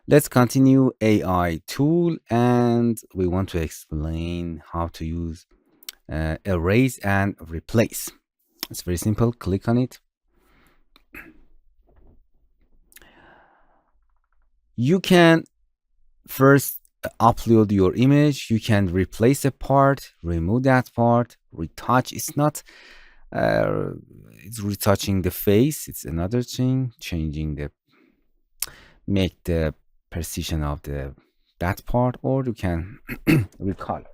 Let's continue AI tool, and we want to explain how to use erase and replace. It's very simple. Click on it. You can first upload your image. You can replace a part, remove that part, retouch. Uh, it's retouching the face. It's another thing. Changing the make the precision of that part, or you can recolor.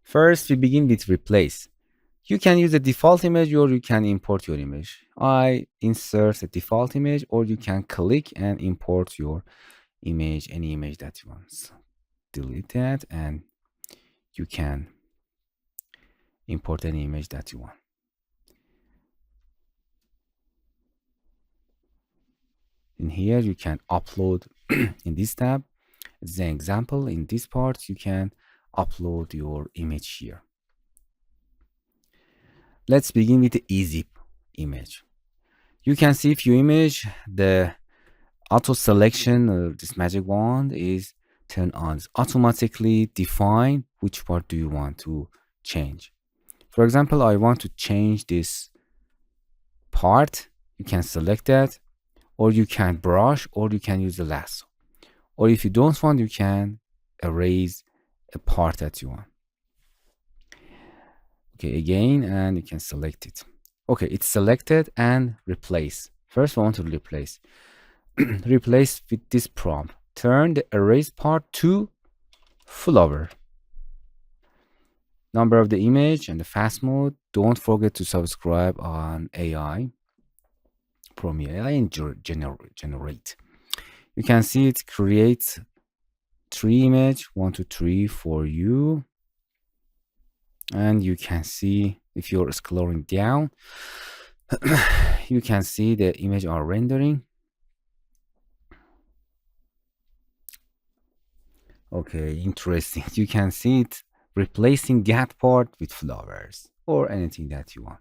First, we begin with replace. You can use a default image or you can import your image. I insert a default image, or you can click and import your image, any image that you want. So delete that and you can import any image that you want. In here, you can upload in this tab. As an example, in this part, you can upload your image here. Let's begin with the easy image. You can see few image, the auto selection or this magic wand is turned on. It's automatically define which part do you want to change. For example, I want to change this part. You can select that, or you can brush, or you can use the lasso. Or if you don't want, you can erase a part that you want. Okay, again, and you can select it. Okay, it's selected, and replace. First, we want to replace. Replace with this prompt. Turn the erase part to flower. Number of the image and the fast mode. Don't forget to subscribe on AI, PromeAI, and generate. You can see it creates 3 image, 1, 2, 3 for you. And you can see if you're scrolling down, you can see the image are rendering. Okay, interesting. You can see it replacing that part with flowers or anything that you want.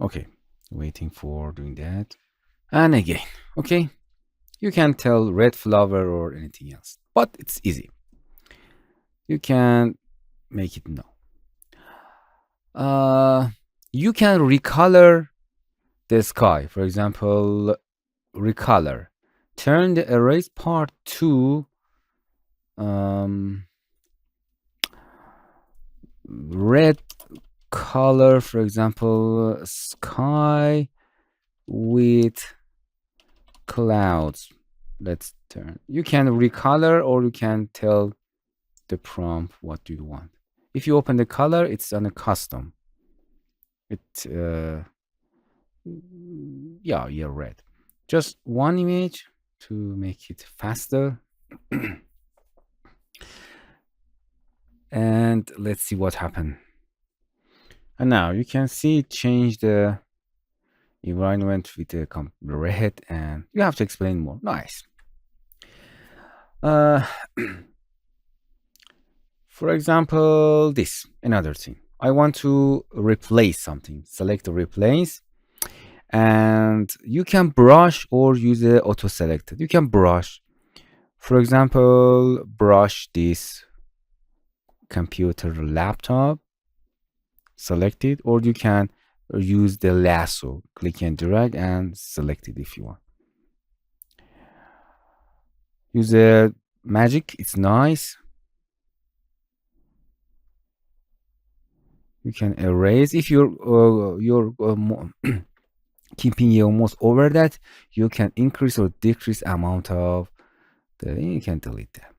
Okay, waiting for doing that. And again, okay, you can tell red flower or anything else, but it's easy. You can make it no. You can recolor the sky. For example, recolor. Turn the erase part to red color. For example, sky with clouds. Let's turn. You can recolor, or you can tell the prompt what do you want. If you open the color, it's on a custom. Yeah, red. Just one image to make it faster. And let's see what happened. And now you can see it change the environment with the red, and you have to explain more. Nice. For example, this, another thing. I want to replace something. Select the replace, and you can brush or use the auto selected. You can brush. For example, brush this computer laptop, select it, or you can use the lasso. Click and drag and select it if you want. Use the magic, it's nice. You can erase. If you're keeping your mouse over that, you can increase or decrease amount of the, you can delete that.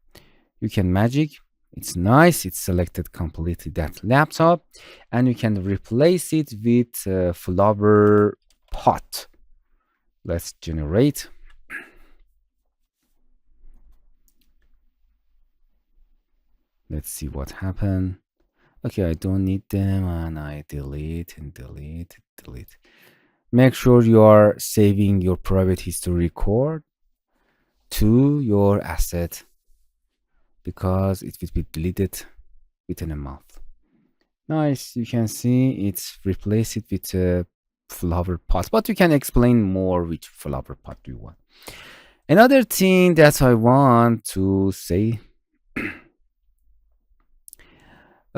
You can magic, it's nice, it's selected completely that laptop, and you can replace it with flower pot. Let's generate. Let's see what happened. Okay, I don't need them, and I delete and delete. Make sure you are saving your private history record to your asset, because it will be deleted within a month. Nice. You can see it's replace it with a flower pot, but you can explain more which flower pot do you want. Another thing that I want to say,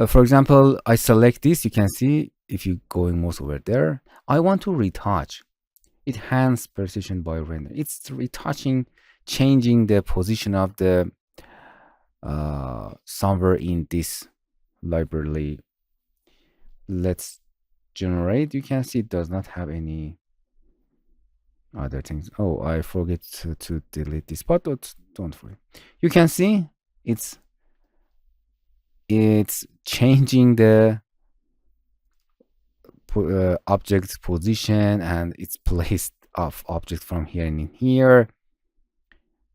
for example, I select this. You can see if you go in mouse over there, I want to retouch. Enhance precision by render. It's retouching, changing the position of the somewhere in this library. Let's generate. You can see it does not have any other things. Oh, I forget to delete this, but don't worry. You can see it's changing the object position, and it's placed of object from here and in here.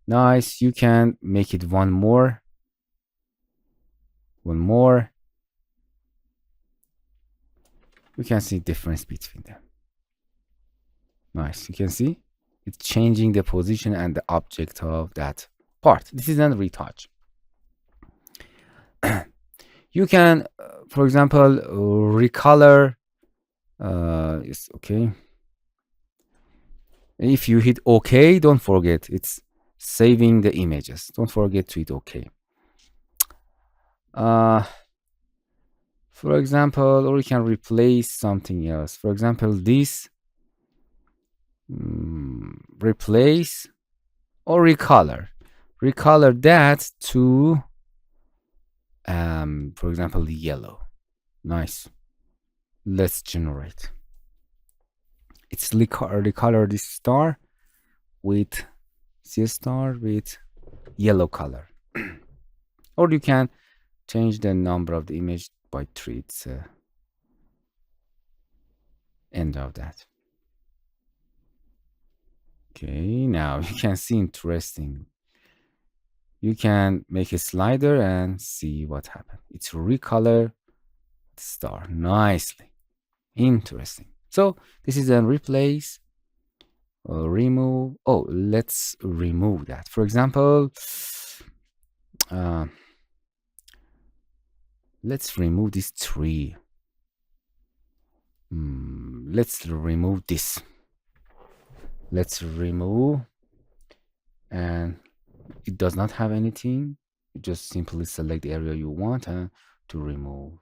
Nice. You can make it one more. You can see difference between them. Nice. You can see it's changing the position and the object of that part. This is a retouch. You can, for example, recolor. It's okay. If you hit OK, don't forget it's saving the images. Don't forget to hit OK. For example, or you can replace something else. For example, this replace or recolor that to for example, yellow. Nice. Let's generate. It's recolor this star with C star with yellow color. Or you can change the number of the image by 3. It's end of that. Okay, now you can see interesting. You can make a slider and see what happened. It's recolor the star nicely. Interesting. So this is a replace or remove. Oh, let's remove that. For example, let's remove this tree. Let's remove this. Let's remove, and it does not have anything. You just simply select the area you want to remove.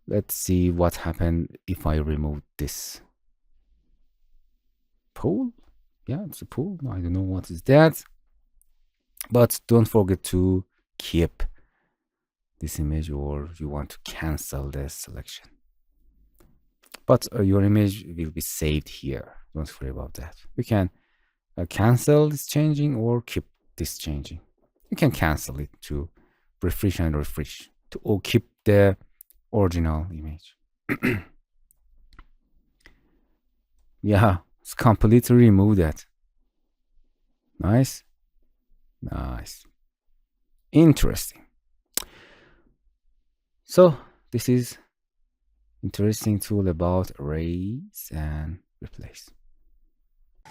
Let's see what happened if I remove this pool. Yeah, it's a pool. I don't know what is that, but don't forget to keep this image, or you want to cancel the selection. But your image will be saved here. Don't worry about that. You can cancel this changing or keep this changing. You can cancel it to refresh and refresh or keep the original image. Yeah, it's completely remove that. Nice. Interesting. So this is interesting tool about erase and replace.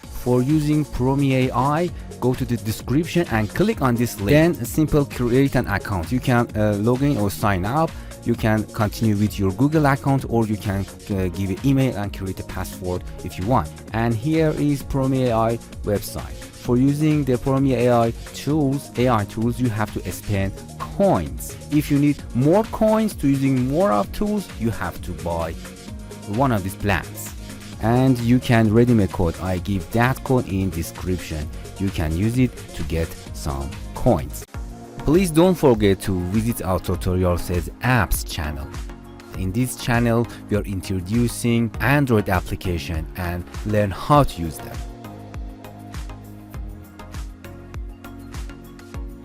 For using PromeAI, go to the description and click on this link. Then simple create an account. You can log in or sign up. You can continue with your Google account, or you can give an email and create a password if you want. And here is PromeAI website. For using the PromeAI tools, AI tools, you have to spend coins. If you need more coins to using more of tools, you have to buy one of these plans. And you can redeem a code. I give that code in description. You can use it to get some coins. Please don't forget to visit our TutorialCells apps channel. In this channel, we are introducing Android application and learn how to use them.